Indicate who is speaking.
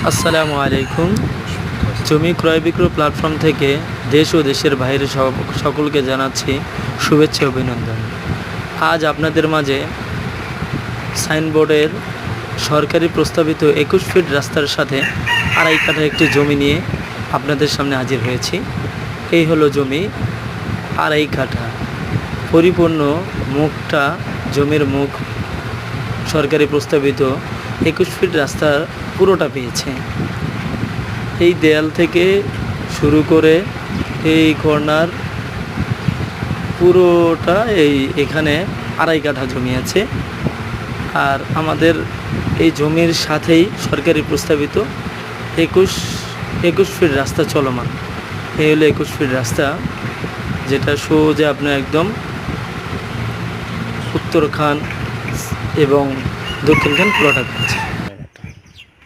Speaker 1: আসসালামু আলাইকুম। জমি ক্রয় বিক্রয় প্ল্যাটফর্ম থেকে দেশ ও দেশের বাইরে সকলকে জানাচ্ছি শুভেচ্ছা অভিনন্দন। আজ আপনাদের মাঝে সাইনবোর্ডের সরকারি প্রস্তাবিত 21 ফিট রাস্তার সাথে আড়াই কাঠা একটি জমি নিয়ে আপনাদের সামনে হাজির হয়েছি। এই হলো জমি, আড়াই কাঠা পরিপূর্ণ মুখটা, জমির মুখ সরকারি প্রস্তাবিত 21 ফিট রাস্তার পুরোটা পেয়েছে। এই দেয়াল থেকে শুরু করে এই কর্নার পুরোটা এখানে আড়াই কাঠা জমি আছে। আর আমাদের এই জমির সাথেই সরকারি প্রস্তাবিত 21 ফিট রাস্তা চলমান। এই হলো 21 ফিট রাস্তা, যেটা সোজা আপনার একদম উত্তর খান এবং দক্ষিণ খান পুরোটা পেয়েছে।